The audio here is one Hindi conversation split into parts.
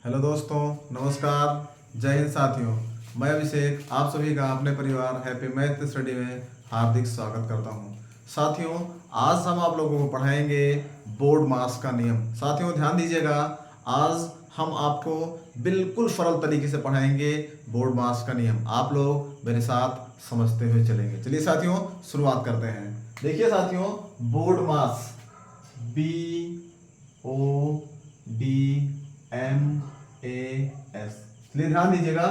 हेलो दोस्तों, नमस्कार। जय हिंद साथियों। मैं अभिषेक आप सभी का अपने परिवार हैप्पी मैथ स्टडी में हार्दिक स्वागत करता हूं। साथियों, आज हम आप लोगों को पढ़ाएंगे बोर्ड मास का नियम। साथियों ध्यान दीजिएगा, आज हम आपको बिल्कुल सरल तरीके से पढ़ाएंगे बोर्ड मास का नियम। आप लोग मेरे साथ समझते हुए चलेंगे। चलिए साथियों शुरुआत करते हैं। देखिए साथियों, बोर्ड मास BODMAS, इसलिए ध्यान दीजिएगा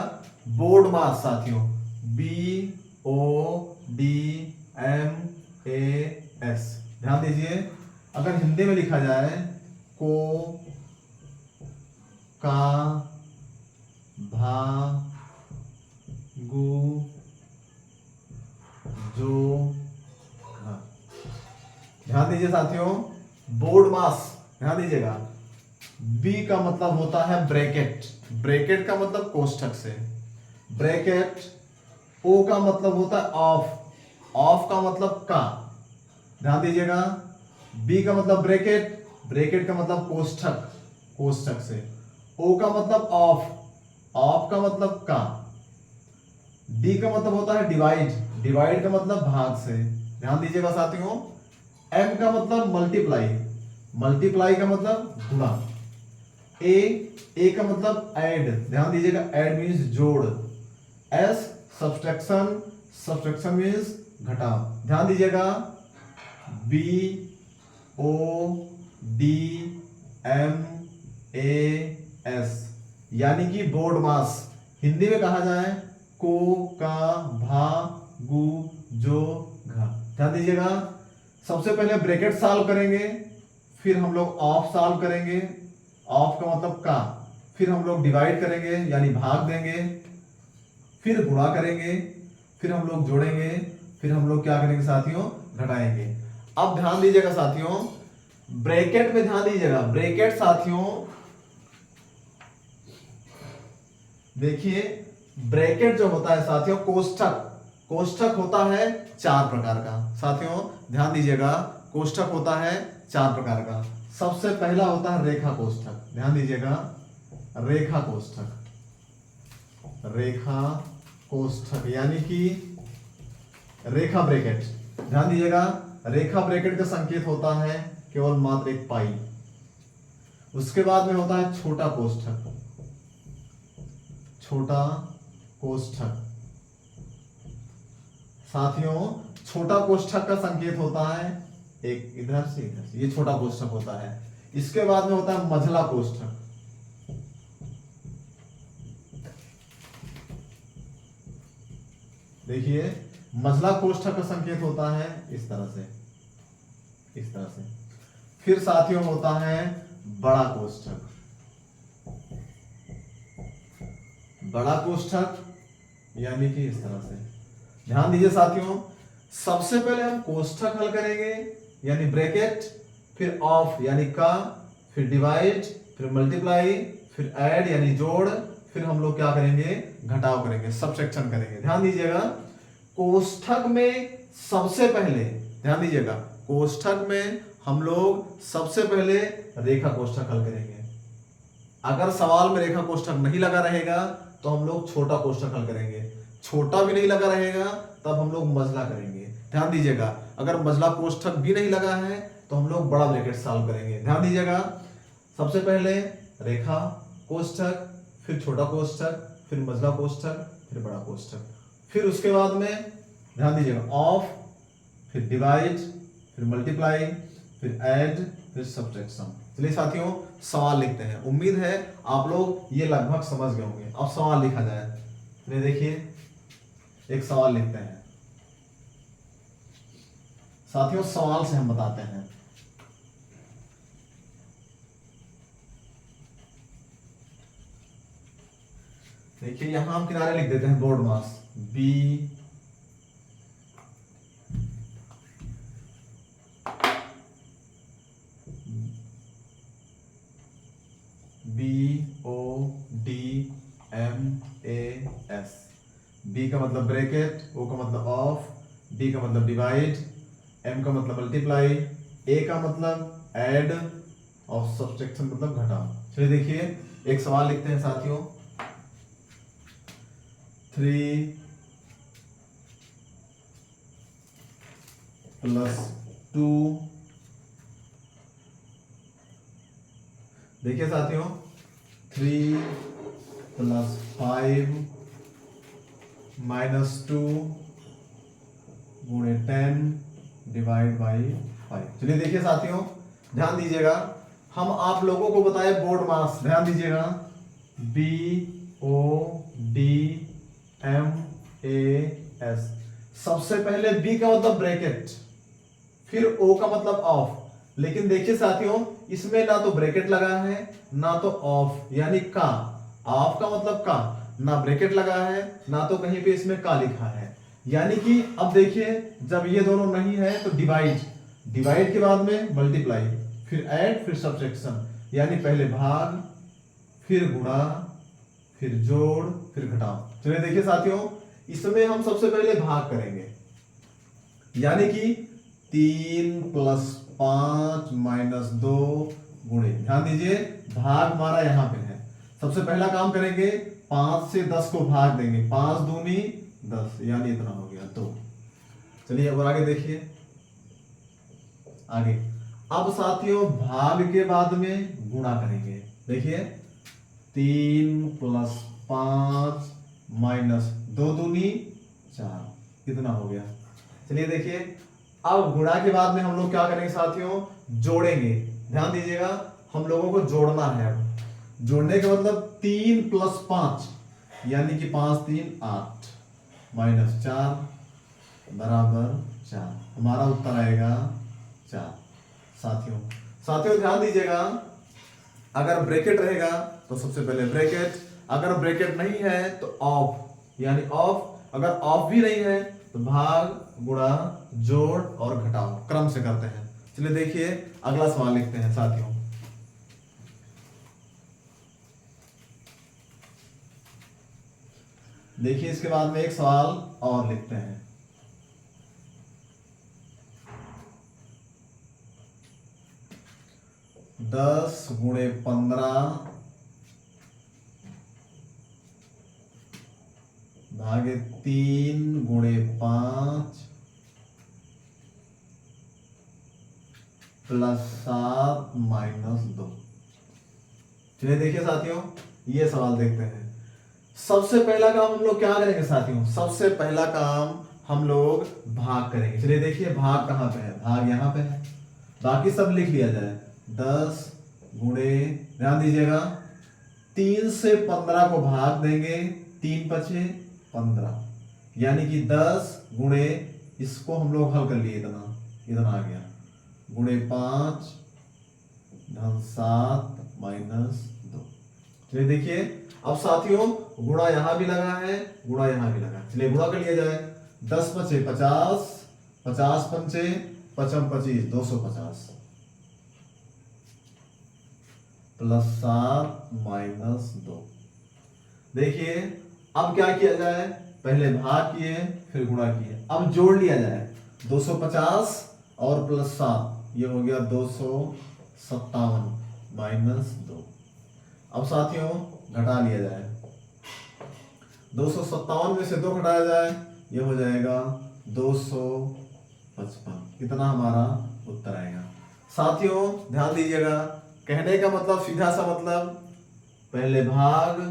बोर्ड मास साथियों BODMAS। ध्यान दीजिए, अगर हिंदी में लिखा जाए को का भा गु जो घा। ध्यान दीजिए साथियों, बोर्ड मास ध्यान दीजिएगा, बी का मतलब होता है ब्रैकेट, ब्रैकेट का मतलब कोष्ठक से, ब्रैकेट। ओ का मतलब होता है ऑफ, ऑफ का मतलब का। ध्यान दीजिएगा, बी का मतलब ब्रैकेट, ब्रैकेट का मतलब कोष्ठक, कोष्ठक से। ओ का मतलब ऑफ, ऑफ का मतलब का। डी का मतलब होता है डिवाइड, डिवाइड का मतलब भाग से। ध्यान दीजिएगा साथियों, एम का मतलब मल्टीप्लाई, मल्टीप्लाई का मतलब गुणा। ए का मतलब ऐड, ध्यान दीजिएगा ऐड मीन्स जोड़। एस सब्सट्रैक्शन, सब्सट्रैक्शन मीन्स घटाव। ध्यान दीजिएगा, B O D M A S यानी कि बोर्ड मास। हिंदी में कहा जाए को का भा गु जो घा। ध्यान दीजिएगा, सबसे पहले ब्रैकेट सॉल्व करेंगे, फिर हम लोग ऑफ सॉल्व करेंगे, ऑफ का मतलब का, फिर हम लोग डिवाइड करेंगे यानी भाग देंगे, फिर गुणा करेंगे, फिर हम लोग जोड़ेंगे, फिर हम लोग क्या करेंगे साथियों, घटाएंगे। अब ध्यान दीजिएगा साथियों, ब्रैकेट में ध्यान दीजिएगा, ब्रैकेट साथियों देखिए, ब्रैकेट जो होता है साथियों कोष्ठक, कोष्ठक होता है 4 प्रकार का। साथियों ध्यान दीजिएगा, कोष्ठक होता है 4 प्रकार का। सबसे पहला होता है रेखा कोष्ठक। ध्यान दीजिएगा, रेखा कोष्ठक, रेखा कोष्ठक यानी कि रेखा ब्रैकेट। ध्यान दीजिएगा, रेखा ब्रैकेट का संकेत होता है केवल मात्र एक पाई। उसके बाद में होता है छोटा कोष्ठक, छोटा कोष्ठक। साथियों छोटा कोष्ठक का संकेत होता है एक इधर से इधर से, ये छोटा कोष्ठक होता है। इसके बाद में होता है मझला कोष्ठक, देखिए मझला कोष्ठक का संकेत होता है इस तरह से, इस तरह से। फिर साथियों होता है बड़ा कोष्ठक, बड़ा कोष्ठक यानी कि इस तरह से। ध्यान दीजिए साथियों, सबसे पहले हम कोष्ठक हल करेंगे यानी ब्रैकेट, फिर ऑफ यानी का, फिर डिवाइड, फिर मल्टीप्लाई, फिर ऐड यानी जोड़, फिर हम लोग क्या करेंगे, घटाव करेंगे, सबट्रैक्शन करेंगे। ध्यान दीजिएगा, कोष्ठक में सबसे पहले, ध्यान दीजिएगा, कोष्ठक में हम लोग सबसे पहले रेखा कोष्ठक हल करेंगे। अगर सवाल में रेखा कोष्ठक नहीं लगा रहेगा तो हम लोग छोटा कोष्ठक हल करेंगे, छोटा भी नहीं लगा रहेगा तब हम लोग मझला करेंगे। ध्यान दीजिएगा, अगर मझला कोष्ठक भी नहीं लगा है तो हम लोग बड़ा ब्रैकेट सॉल्व करेंगे। ध्यान दीजिएगा, सबसे पहले रेखा कोष्ठक, फिर छोटा कोष्ठक, फिर मझला कोष्ठक, फिर बड़ा कोष्ठक, फिर उसके बाद में ध्यान दीजिएगा ऑफ, फिर डिवाइड, फिर मल्टीप्लाई, फिर ऐड, फिर सब्ट्रैक्शन। चलिए साथियों सवाल लिखते हैं। उम्मीद है आप लोग ये लगभग समझ गए होंगे। अब सवाल लिखा जाए, चलिए देखिए एक सवाल लिखते हैं साथियों, सवाल से हम बताते हैं। देखिए यहां हम किनारे लिख देते हैं board mass be BODMAS। B का मतलब ब्रैकेट, ओ का मतलब ऑफ, डी का मतलब डिवाइड, एम का मतलब मल्टीप्लाई, ए का मतलब ऐड और सब्सट्रैक्शन मतलब घटाव। चलिए देखिए एक सवाल लिखते हैं साथियों, 3 + 2, देखिए साथियों 3 + 5 - 2 × 10 / 5। चलिए देखिए साथियों, ध्यान दीजिएगा, हम आप लोगों को बताए बोर्ड मास, ध्यान दीजिएगा, BODMAS। सबसे पहले B का मतलब ब्रैकेट, फिर O का मतलब ऑफ। लेकिन देखिए साथियों, इसमें ना तो ब्रैकेट लगा है ना तो ऑफ यानी का। ऑफ का मतलब का, ना ब्रैकेट लगा है ना तो कहीं पे इसमें का लिखा है। यानी कि अब देखिए, जब ये दोनों नहीं है तो डिवाइड, डिवाइड के बाद में मल्टीप्लाई, फिर ऐड, फिर सब्ट्रैक्शन, यानी पहले भाग, फिर गुणा, फिर जोड़, फिर घटाओ। चलिए देखिए साथियों, इसमें हम सबसे पहले भाग करेंगे, यानी कि 3 + 5 - 2 गुणे, ध्यान दीजिए भाग हमारा यहां पे है। सबसे पहला काम करेंगे, 5 से 10 को भाग देंगे, 5 दूनी 10, यानी इतना हो गया 2। चलिए अब आगे देखिए, आगे अब साथियों भाग के बाद में गुणा करेंगे। देखिए 3 + 5 - 2 दूनी 4, कितना हो गया। चलिए देखिए, अब गुणा के बाद में हम लोग क्या करेंगे साथियों, जोड़ेंगे। ध्यान दीजिएगा, हम लोगों को जोड़ना है। अब जोड़ने का मतलब 3 + 5 यानी कि 5 × 3 = 8 -4 = 4, हमारा उत्तर आएगा 4। साथियों ध्यान दीजिएगा, अगर ब्रैकेट रहेगा तो सबसे पहले ब्रैकेट, अगर ब्रैकेट नहीं है तो ऑफ यानी ऑफ, अगर ऑफ भी नहीं है तो भाग, गुणा, जोड़ और घटाओ क्रम से करते हैं। चलिए देखिए अगला सवाल लिखते हैं साथियों, देखिए इसके बाद में एक सवाल और लिखते हैं। दस गुणे 15 भागे 3 गुणे 5 +7 - 2। चलिए देखिए साथियों, ये सवाल देखते हैं। सबसे पहला काम हम लोग क्या करेंगे साथियों, सबसे पहला काम हम लोग भाग करेंगे। चलिए देखिए भाग कहां पे है, भाग यहां पे है, बाकी सब लिख लिया जाए। 10 गुणे, ध्यान दीजिएगा, 3 से 15 को भाग देंगे, 3 × 5 = 15, यानी कि 10 गुणे, इसको हम लोग हल कर लिए, इतना आ गया, गुणे 5 + 7 - 2। चलिए देखिए, अब साथियों गुणा यहां भी लगा है, गुणा यहां भी लगा, चलिए गुणा कर लिया जाए। 10 × 5 = 50, 50 × 5 = 25, 250 +7 - 2। देखिए अब क्या किया जाए, पहले भाग किए फिर गुणा किए, अब जोड़ लिया जाए। 250 और +7, ये हो गया 257 - 2। अब साथियों घटा लिया जाए, 257 में से 2 घटाया जाए, ये हो जाएगा 255, कितना हमारा उत्तर आएगा। साथियों ध्यान दीजिएगा, कहने का मतलब सीधा सा मतलब, पहले भाग,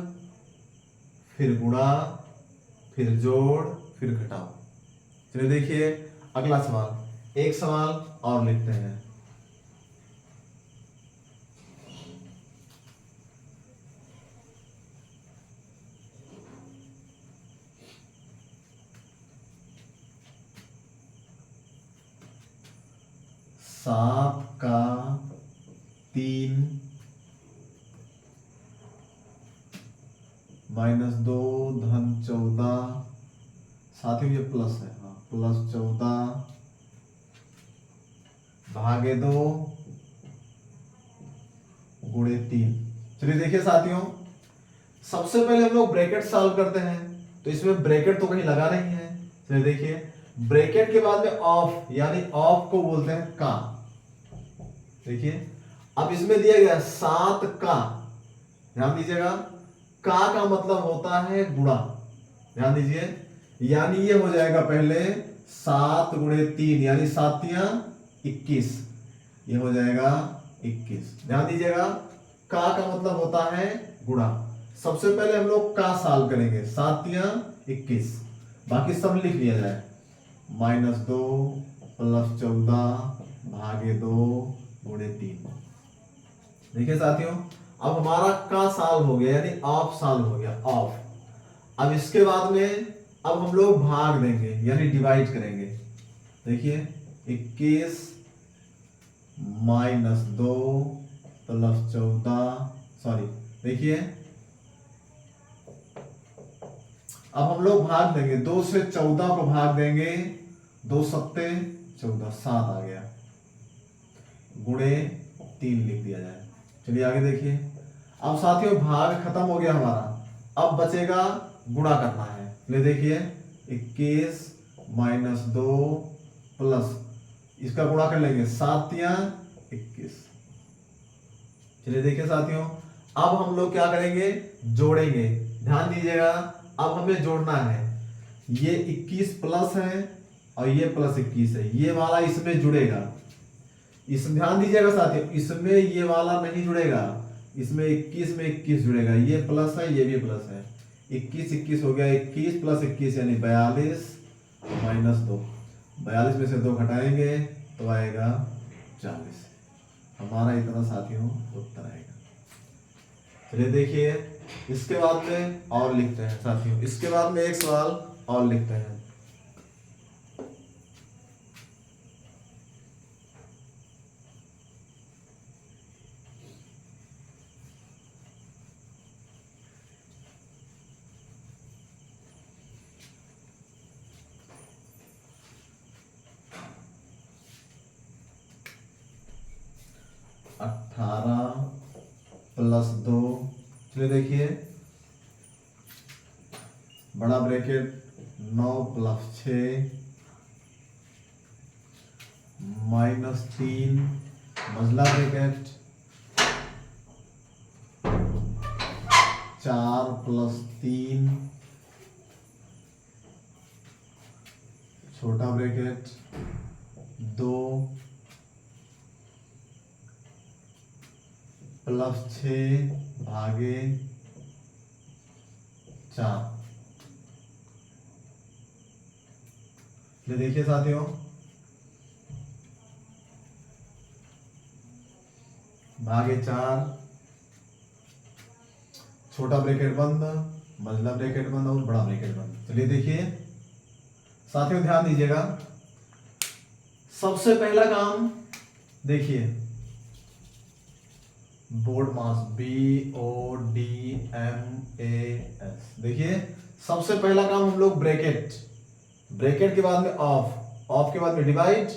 फिर गुणा, फिर जोड़, फिर घटाओ। चलिए देखिए अगला सवाल, एक सवाल और लिखते हैं। सात का 3 -2 धन 14, साथियों ये प्लस है, हाँ, +14 भागे 2 गुणे 3। चलिए देखिए साथियों, सबसे पहले हम लोग ब्रैकेट सॉल्व करते हैं, तो इसमें ब्रैकेट तो कहीं लगा नहीं है। चलिए देखिए, ब्रैकेट के बाद में ऑफ, यानी ऑफ को बोलते हैं का। देखिए अब इसमें दिया गया 7 का, ध्यान दीजिएगा, का मतलब होता है गुणा, ध्यान दीजिए, यानी ये हो जाएगा पहले 7 गुणे 3 यानी 7 तियां 21, ये हो जाएगा 21। ध्यान दीजिएगा, का मतलब होता है गुणा। सबसे पहले हम लोग का सॉल्व करेंगे, 7 तियां 21, बाकी सब लिख लिया जाए, -2 + 14 भागे 2 गुणे 3। देखिए साथियों, अब हमारा का सॉल्व हो गया यानी ऑफ सॉल्व हो गया, ऑफ। अब इसके बाद में अब हम लोग भाग देंगे यानी डिवाइड करेंगे। देखिए 21 -2 + 14, सॉरी देखिए अब हम लोग भाग देंगे, 2 से 14 को भाग देंगे, 2 सत्ते 14, 7 आ गया, गुणे 3 लिख दिया जाए। चलिए आगे देखिए, अब साथियों भाग खत्म हो गया हमारा, अब बचेगा गुणा करना है। ले देखिए 21 -2 प्लस इसका गुणा कर लेंगे, 7 तियां 21। चलिए देखिए साथियों, अब हम लोग क्या करेंगे, जोड़ेंगे। ध्यान दीजिएगा, अब हमें जोड़ना है, ये 21 प्लस है और ये प्लस 21 है, ये वाला इसमें जुड़ेगा। इसमें ध्यान दीजिएगा साथियों, इसमें ये वाला नहीं जुड़ेगा, इसमें 21 में 21 जुड़ेगा, ये प्लस है ये भी प्लस है, 21 21 हो गया, 21 + 21 यानी 42 -2, 42 में से 2 घटाएंगे तो आएगा 40। हमारा इतना साथियों उत्तर आएगा। चलिए देखिए, इसके बाद में और लिखते हैं साथियों, इसके बाद में एक सवाल और लिखते हैं। +2, चलिए देखिए, बड़ा ब्रैकेट 9 + 6 -3 मझला ब्रैकेट 4 + 3 छोटा ब्रैकेट 2 + 6 भागे 4। ये देखिए साथियों, भागे 4, छोटा ब्रैकेट बंद, मझला ब्रैकेट बंद और बड़ा ब्रैकेट बंद। चलिए देखिए साथियों, ध्यान दीजिएगा, सबसे पहला काम देखिए, बोर्ड मास BODMAS, देखिए सबसे पहला काम हम लोग ब्रैकेट, ब्रैकेट के बाद में ऑफ, ऑफ के बाद में डिवाइड,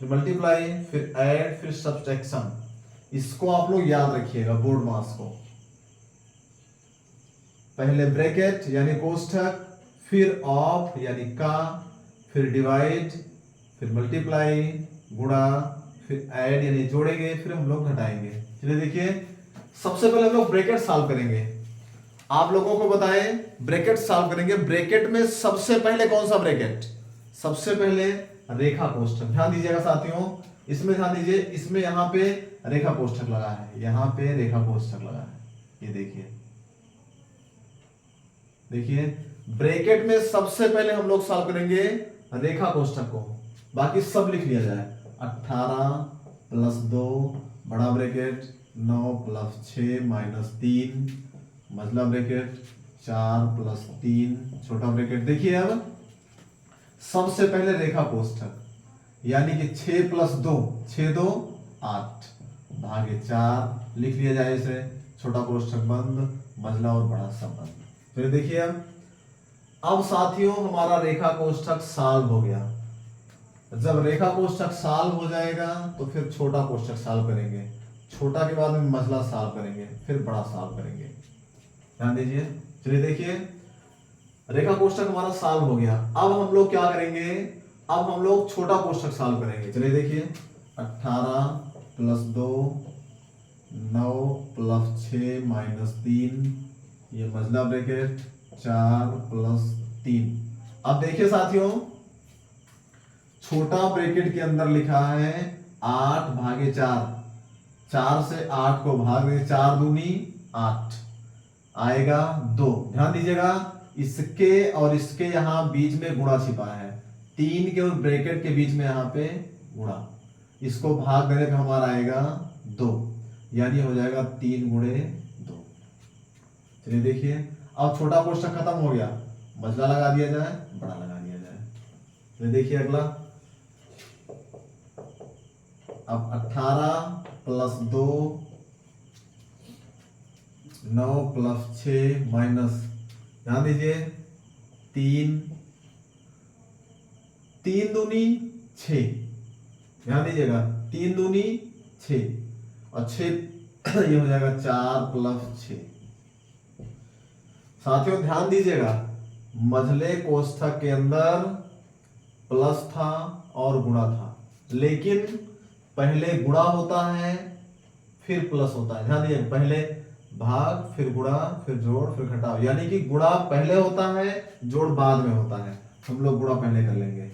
फिर मल्टीप्लाई, फिर ऐड, फिर सब्ट्रैक्शन। इसको आप लोग याद रखिएगा, बोर्ड मास को। पहले ब्रैकेट यानी कोष्ठक, फिर ऑफ यानी का, फिर डिवाइड, फिर मल्टीप्लाई गुणा, फिर ऐड यानी जोड़ेंगे, फिर हम लोग घटाएंगे। चलिए देखिए, सबसे पहले हम लोग ब्रैकेट सॉल्व करेंगे। आप लोगों को बताएं, ब्रैकेट सॉल्व करेंगे। ब्रैकेट में सबसे पहले कौन सा ब्रैकेट, सबसे पहले रेखा कोष्ठक। ध्यान दीजिएगा साथियों, इसमें ध्यान दीजिए, इसमें यहां पे रेखा कोष्ठक लगा है, यहां पे रेखा कोष्ठक लगा है, ये देखिए। देखिए ब्रैकेट में सबसे पहले हम लोग सॉल्व करेंगे रेखा कोष्ठक को, बाकी सब लिख लिया जाए। 18 + 2 बड़ा ब्रैकेट, 9 + 6 -3 मझला ब्रैकेट, 4 + 3 छोटा ब्रैकेट। देखिए अब सबसे पहले रेखा कोष्ठक यानी कि 6 + 2 6 2 8 भागे 4 लिख लिया जाए इसे, छोटा कोष्ठक बंद, मझला और बड़ा सब बंद। फिर देखिए अब साथियों हमारा रेखा कोष्ठक सॉल्व हो गया। जब रेखा कोष्ठक सॉल्व हो जाएगा तो फिर छोटा कोष्ठक सॉल्व करेंगे, छोटा के बाद में मझला सॉल्व करेंगे, फिर बड़ा सॉल्व करेंगे। ध्यान दीजिए, चलिए देखिए, रेखा कोष्ठक हमारा सॉल्व हो गया। अब हम लोग क्या करेंगे, अब हम लोग छोटा कोष्ठक सॉल्व करेंगे। चलिए देखिए, 18 + 2 9 प्लस 6 माइनस 3, ये मझला ब्रैकेट 4 प्लस 3। अब देखिए साथियों, छोटा ब्रैकेट के अंदर लिखा है 8 भागे 4, 4 से 8 को भाग दे, 4 दूनी 8 आएगा 2। ध्यान दीजिएगा, इसके और इसके यहां बीच में गुणा छिपा है, 3 के और ब्रैकेट के बीच में यहां पे गुणा, इसको भाग देने पे हमारा आएगा 2, यानी हो जाएगा 3 गुणे 2। चलिए देखिए, अब छोटा कोष्ठक खत्म हो गया, मझला लगा दिया जाए, बड़ा लगा दिया जाए। चलिए देखिए अगला, अब 18 प्लस 2, 9 प्लस 6 माइनस, ध्यान दीजिए 3, 3 दूनी 6, ध्यान दीजिएगा 3 दूनी 6 और 6 ये हो जाएगा 4 प्लस 6। साथियों ध्यान दीजिएगा, मझले कोष्ठक के अंदर प्लस था और गुणा था, लेकिन पहले गुणा होता है फिर प्लस होता है। ध्यान दीजिए, पहले भाग फिर गुणा फिर जोड़ फिर घटाव, यानी कि गुणा पहले होता है, जोड़ बाद में होता है। हम लोग गुणा पहले कर लेंगे।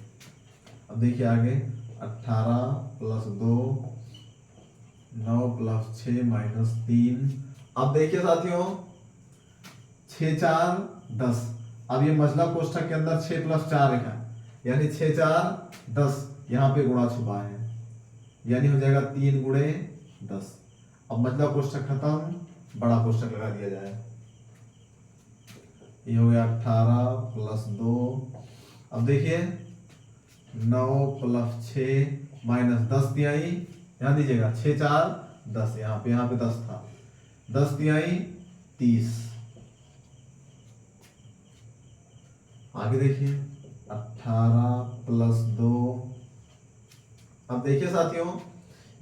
अब देखिए आगे, 18 प्लस 2, 9 प्लस 6 माइनस 3। अब देखिए साथियों, 6 4 10। अब ये मझला कोष्ठक के अंदर 6 प्लस 4 है, यानी 6 4 10, यहाँ पे गुणा छुपा है, यानी हो जाएगा 3 गुणे 10। अब मझला कोष्ठक खत्म, बड़ा कोष्ठक लगा दिया जाए। ये हो गया 18 प्लस 2। अब देखिए 9 प्लस 6 माइनस 10 तिहाई, ध्यान दीजिएगा 6 4 10, यहाँ पे 10 था, 10 तिहाई 30। आगे देखिए 18 प्लस 2। अब देखिए साथियों,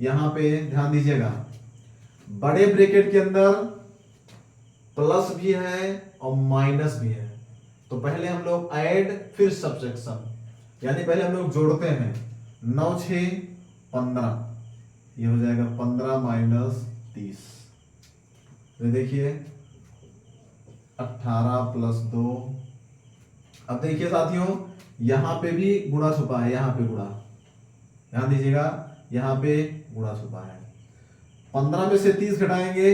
यहां पे ध्यान दीजिएगा, बड़े ब्रैकेट के अंदर प्लस भी है और माइनस भी है, तो पहले हम लोग ऐड फिर सब्ट्रैक्शन, यानी पहले हम लोग जोड़ते हैं। 9 6 15, ये हो जाएगा 15 माइनस 30। तो देखिए 18 प्लस 2। अब देखिए साथियों, यहां पे भी गुणा छुपा है, यहां पे गुणा, ध्यान दीजिएगा यहां पे गुणा छुपा है। 15 में से 30 घटाएंगे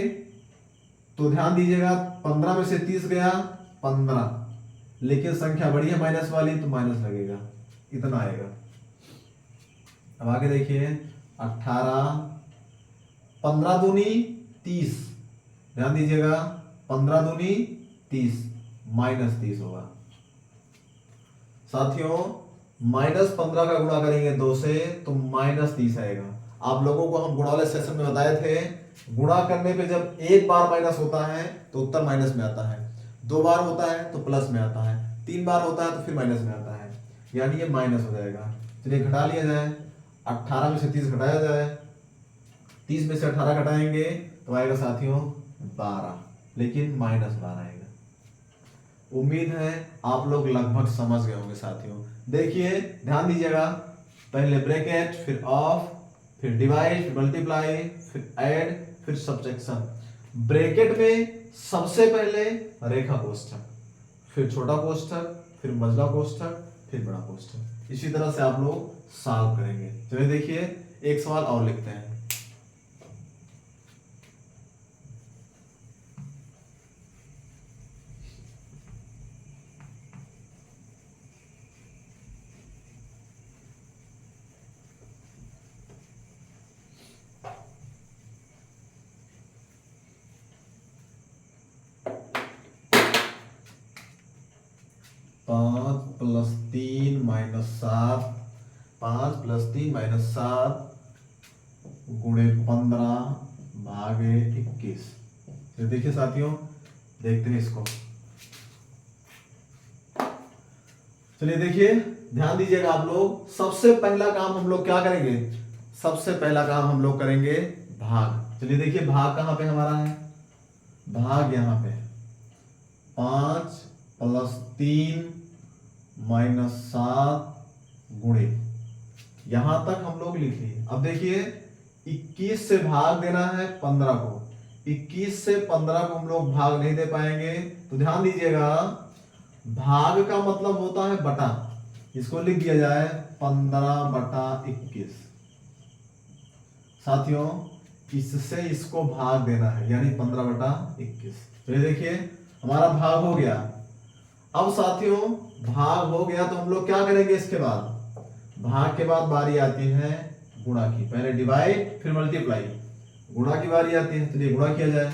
तो ध्यान दीजिएगा 15 में से 30 गया 15, लेकिन संख्या बड़ी है माइनस वाली, तो माइनस लगेगा, इतना आएगा। अब आगे देखिए 18, 15 दूनी 30, ध्यान दीजिएगा 15 दूनी 30, माइनस 30 होगा। साथियों माइनस 15 का गुणा करेंगे 2 से तो माइनस 30 आएगा। आप लोगों को हम गुणा वाले सेशन में बताए थे, गुणा करने पे जब एक बार माइनस होता है तो उत्तर माइनस में आता है, 2 बार होता है तो प्लस में आता है, 3 बार होता है तो फिर माइनस में आता है, यानी ये माइनस हो जाएगा। चलिए घटा लिया जाए, 18 में से 30 घटाया जाए, 30 में से 18 घटाएंगे तो आएगा साथियों 12, लेकिन माइनस 12 आएगा। उम्मीद है आप लोग लगभग समझ गए होंगे साथियों। देखिए ध्यान दीजिएगा, पहले ब्रैकेट फिर ऑफ फिर डिवाइड फिर मल्टीप्लाई फिर ऐड फिर सब्ट्रैक्शन। ब्रैकेट में सबसे पहले रेखा कोष्ठक, फिर छोटा कोष्ठक, फिर मझला कोष्ठक, फिर बड़ा कोष्ठक। इसी तरह से आप लोग सॉल्व करेंगे। चलिए देखिए एक सवाल और लिखते हैं। पाँच प्लस 3 माइनस 7, 5 प्लस 3 माइनस 7 गुणे 15 भागे 21। तो देखिए साथियों, देखते हैं इसको। चलिए देखिए ध्यान दीजिएगा आप लोग, सबसे पहला काम हम लोग क्या करेंगे, सबसे पहला काम हम लोग करेंगे भाग। चलिए देखिए भाग कहां पे हमारा है, भाग यहां पे 5 प्लस 3 माइनस 7 गुणे, यहां तक हम लोग लिख लिए। अब देखिए 21 से भाग देना है 15 को। 21 से 15 को हम लोग भाग नहीं दे पाएंगे, तो ध्यान दीजिएगा भाग का मतलब होता है बटा। इसको लिख दिया जाए 15/21। साथियों इससे इसको भाग देना है, यानी 15/21। तो ये देखिए हमारा भाग हो गया। अब साथियों भाग हो गया तो हम लोग क्या करेंगे इसके बाद? भाग के बाद बारी आती है गुणा की। पहले डिवाइड फिर मल्टीप्लाई, गुणा की बारी आती है। चलिए गुणा किया जाए।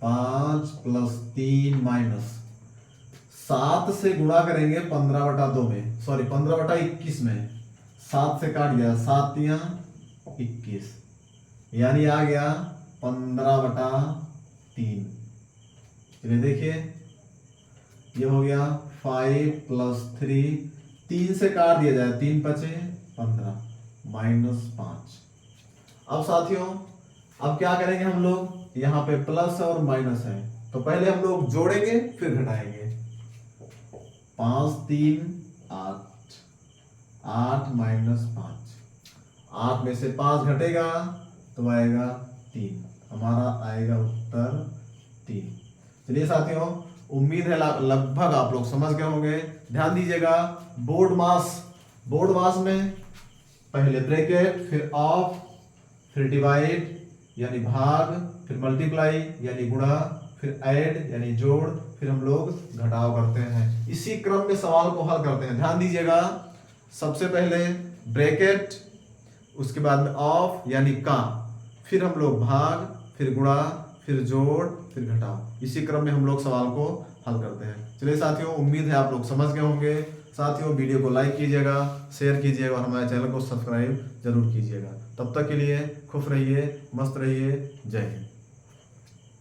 5 + 3 माइनस 7 से गुणा करेंगे 15/2 में, सॉरी 15/21 में। 7 से काट गया, 7 × 21, यानी आ गया 15/3। चलिए देखिए ये हो गया 5 + 3, 3 से काट दिया जाए, 3 × 5 = 15 -5। अब साथियों अब क्या करेंगे हम लोग? यहाँ पे प्लस और माइनस है, तो पहले हम लोग जोड़ेंगे फिर घटाएंगे। 5 × 3 = 8, 8 - 5, 8 में से 5 घटेगा तो आएगा 3, हमारा आएगा उत्तर 3। चलिए साथियों उम्मीद है लगभग आप लोग समझ गए होंगे। ध्यान दीजिएगा बोर्ड मास में पहले ब्रैकेट, फिर ऑफ, फिर डिवाइड यानी भाग, फिर मल्टीप्लाई यानी गुणा, फिर ऐड यानी जोड़, फिर हम लोग घटाव करते हैं। इसी क्रम में सवाल को हल करते हैं। ध्यान दीजिएगा सबसे पहले ब्रैकेट, उसके बाद में ऑफ यानी का, फिर हम लोग भाग, फिर गुणा, फिर जोड़, फिर घटाव। इसी क्रम में हम लोग सवाल को हल करते हैं। चलिए साथियों उम्मीद है आप लोग समझ गए होंगे। साथियों वीडियो को लाइक कीजिएगा, शेयर कीजिएगा और हमारे चैनल को सब्सक्राइब जरूर कीजिएगा। तब तक के लिए खुश रहिए, मस्त रहिए। जय हिंद।